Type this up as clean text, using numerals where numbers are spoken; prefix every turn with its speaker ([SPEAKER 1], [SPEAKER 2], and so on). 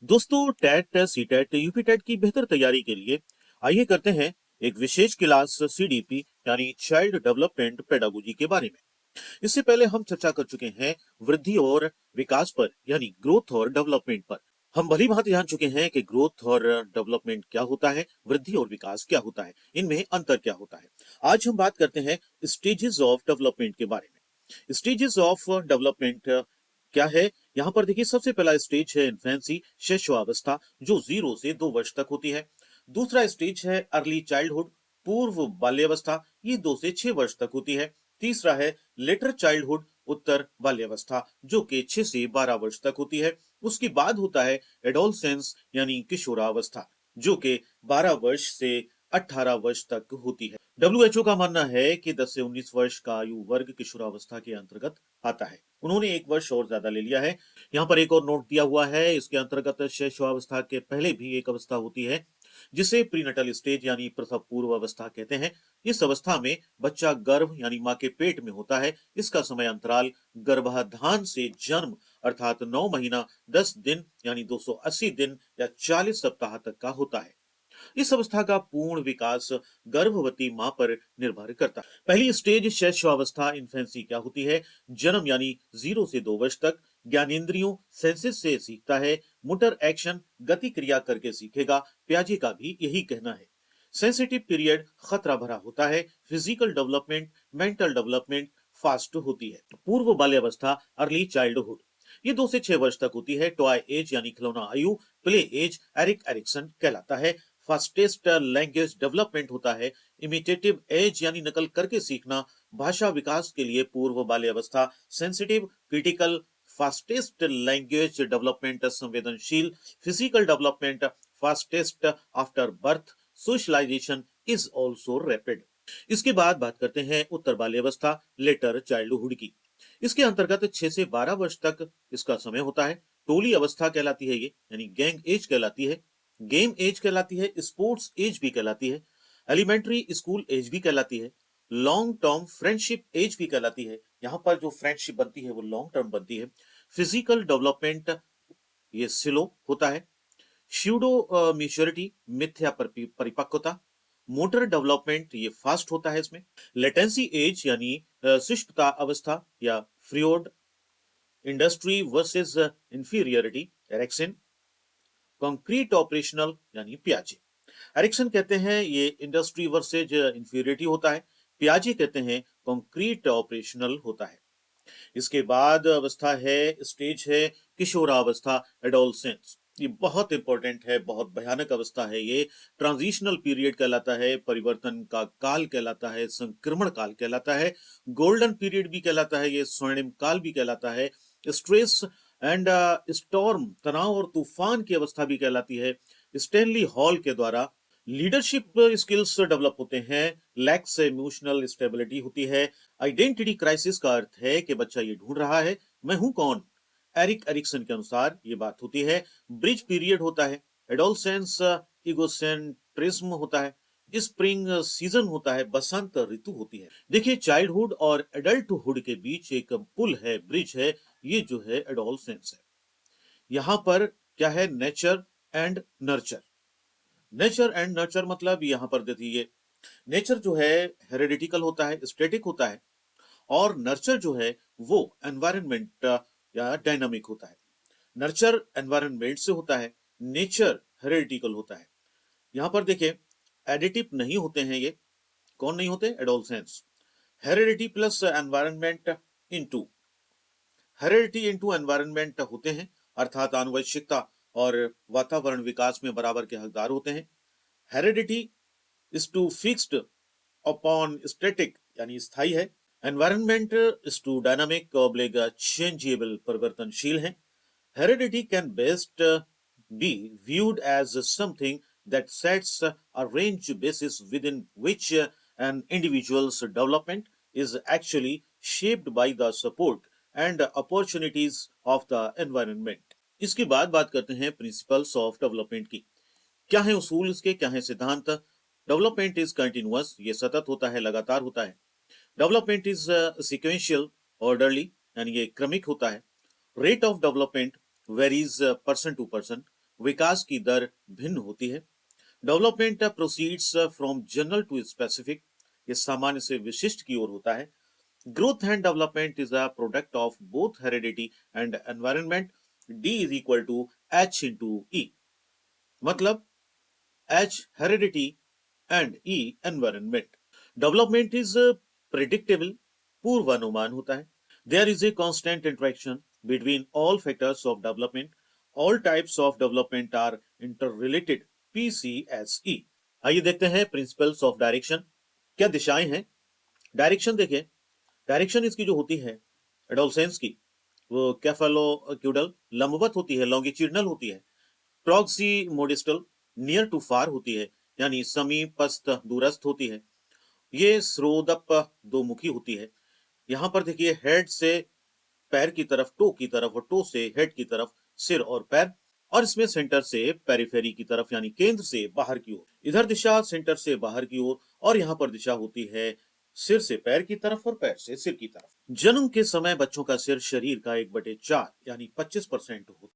[SPEAKER 1] दोस्तों TET CTET UPTET की बेहतर तैयारी के लिए आइए करते हैं एक विशेष क्लास सीडीपी यानी चाइल्ड डेवलपमेंट पेडागोजी के बारे में। इससे पहले हम चर्चा कर चुके हैं वृद्धि और विकास पर यानी ग्रोथ और डेवलपमेंट पर। हम भली भांति जान चुके हैं कि ग्रोथ और डेवलपमेंट क्या होता है, वृद्धि और विकास क्या होता है, इनमें अंतर क्या होता है। आज हम बात करते हैं स्टेजेस ऑफ डेवलपमेंट के बारे में। स्टेजेस ऑफ डेवलपमेंट क्या है? यहाँ पर देखिए, सबसे पहला स्टेज है इन्फेंसी, शैशवावस्था, जो 0 से 2 वर्ष तक होती है। दूसरा स्टेज है अर्ली चाइल्डहुड, पूर्व बाल्यावस्था, ये 2 से 6 वर्ष तक होती है। तीसरा है लेटर चाइल्डहुड, उत्तर बाल्यावस्था, जो कि 6 से 12 वर्ष तक होती है। उसके बाद होता है एडोलसेंस यानी किशोरावस्था, जो कि 12 वर्ष से 18 वर्ष तक होती है। डब्ल्यूएचओ का मानना है कि 10 से 19 वर्ष का आयु वर्ग किशोरावस्था के अंतर्गत आता है। उन्होंने एक वर्ष और ज्यादा ले लिया है। यहाँ पर एक और नोट दिया हुआ है, इसके अंतर्गत शैशवावस्था के पहले भी एक अवस्था होती है जिसे प्रीनेटल स्टेज यानी प्रसव पूर्व अवस्था कहते हैं। इस अवस्था में बच्चा गर्भ यानी माँ के पेट में होता है। इसका समय अंतराल गर्भाधान से जन्म अर्थात 9 महीना 10 दिन यानी 280 दिन या 40 सप्ताह तक का होता है। इस अवस्था का पूर्ण विकास गर्भवती मां पर निर्भर करता है। पहली स्टेज शैशवावस्था इन्फेंसी क्या होती है? जन्म यानी 0 से 2 वर्ष तक ज्ञानेंद्रियों सेंसेस से सीखता है। मोटर एक्शन गति क्रिया करके सीखेगा। प्याजे का भी यही कहना है। सेंसिटिव पीरियड खतरा भरा होता है। Physical development mental development fast होती है। पूर्व बाल्यावस्था अर्ली चाइल्डहुड, ये 2 से 6 वर्ष तक होती है। टॉय एज यानी खिलौना आयु, प्ले एज एरिक एरिक्सन कहलाता है। फास्टेस्ट लैंग्वेज डेवलपमेंट होता है। इमिटेटिव एज यानी नकल करके सीखना। भाषा विकास के लिए पूर्व बाल्यावस्था sensitive critical. Fastest language development संवेदनशील। Physical development fastest after birth. Socialisation is also rapid. इसके बाद बात करते हैं उत्तर बाल्यावस्था लेटर चाइल्डहुड की। इसके अंतर्गत 6 से 12 वर्ष तक इसका समय होता है। टोली अवस्था कहलाती है ये, यानी गैंग एज कहलाती है। गेम एज कहलाती है। स्पोर्ट्स एज भी कहलाती है। एलिमेंट्री स्कूल एज भी कहलाती है। लॉन्ग टर्म फ्रेंडशिप एज भी कहलाती है। यहाँ पर जो फ्रेंडशिप बनती है वो लॉन्ग टर्म बनती है। फिजिकल डेवलपमेंट ये स्लो होता है। श्यूडो मेच्योरिटी मिथ्या परिपक्वता। मोटर डेवलपमेंट ये फास्ट होता है इसमें। लेटेंसी एज यानी शिष्टता अवस्था या Freud. Industry versus inferiority Erikson. Concrete operational यानी प्याजे। एरिक्सन कहते हैं ये इंडस्ट्री वर्सेज इंफीरियरिटी होता है। प्याजे कहते हैं कॉन्क्रीट ऑपरेशनल होता है। इसके बाद अवस्था है, स्टेज है किशोरावस्था एडोलसेंस। ये बहुत इंपॉर्टेंट है, बहुत भयानक अवस्था है। ये ट्रांजिशनल पीरियड कहलाता है, परिवर्तन का काल कहलाता है, संक्रमण काल कहलाता है, गोल्डन पीरियड भी कहलाता है, ये स्वर्णिम काल भी कहलाता है। स्ट्रेस एंड स्टॉर्म तनाव और तूफान की अवस्था भी कहलाती है। स्टैनली हॉल के द्वारा लीडरशिप स्किल्स डेवलप होते हैं। लैक्स इमोशनल स्टेबिलिटी होती है। आइडेंटिटी क्राइसिस का अर्थ है कि बच्चा ये ढूंढ रहा है मैं हूं कौन। एरिक एरिक्सन के अनुसार ये बात होती है। ब्रिज पीरियड होता है। एडोलसेंस इगोसेंट्रिज्म होता है। स्प्रिंग सीजन होता है, बसंत ऋतु होती है। देखिए, चाइल्डहुड और एडल्टहुड के बीच एक पुल है, ब्रिज है, ये जो है एडोलसेंस है। यहाँ पर क्या है? Nature and nurture. Nature and nurture मतलब यहाँ पर देखिए, नेचर जो है हेरिडिटिकल होता है, स्टैटिक होता है, और नर्चर जो है वो एनवायरनमेंट या डायनामिक होता है। नर्चर एनवायरनमेंट से होता है, नेचर हेरिडिटिकल होता है। यहाँ पर देखिए, एडिटिव नहीं होते हैं ये। कौन नहीं होते? Adolescence. Heredity plus environment into, heredity into environment होते हैं, अर्थात आनुवंशिकता और वातावरण विकास में बराबर के हकदार होते हैं। Heredity is too fixed upon static यानी स्थायी है। एनवायरनमेंट इज टू डायनामिक ऑब्लिग चेंजेबल परिवर्तनशील है। Heredity can best be viewed as something that sets a range basis within which an individual's development is actually shaped by the support and opportunities of the environment। इसके बाद बात करते हैं principles of development की। क्या है उसूल इसके, क्या है सिद्धांत? डेवलपमेंट इज कंटिन्यूअस, ये सतत होता है, लगातार होता है। डेवलपमेंट इज सिक्वेंशियल ऑर्डरली, यानी ये क्रमिक होता है। Rate of development varies person to person, विकास की दर भिन्न होती है। Development proceeds from general to specific, ये सामान्य से विशिष्ट की ओर होता है। Growth and development is a product of both heredity and environment. D is equal to H into E, मतलब H heredity and E environment. Development is predictable, पूर्वानुमान होता है। There is a constant interaction between all factors of development. All types of development are interrelated, PCSE। आइए देखते हैं principles of direction. क्या दिशाएं हैं? डायरेक्शन देखिए, डायरेक्शन इसकी जो होती है एडोलसेंस की, वो कैफालोक्यूडल लंबवत होती है, लॉन्गिट्यूडनल होती है। प्रॉक्सिमोडिस्टल नियर टू फार होती है, यानी समीपस्थ दूरस्थ होती है। ये स्रोदप दो मुखी होती है। यहाँ पर देखिए हेड से पैर की तरफ, टो की तरफ, और टो से हेड की तरफ, सिर और पैर। और इसमें सेंटर से पेरिफेरी की तरफ, यानी केंद्र से बाहर की ओर। इधर दिशा सेंटर से बाहर की ओर, और यहाँ पर दिशा होती है सिर से पैर की तरफ और पैर से सिर की तरफ। जन्म के समय बच्चों का सिर शरीर का 1/4 यानी 25% होता है।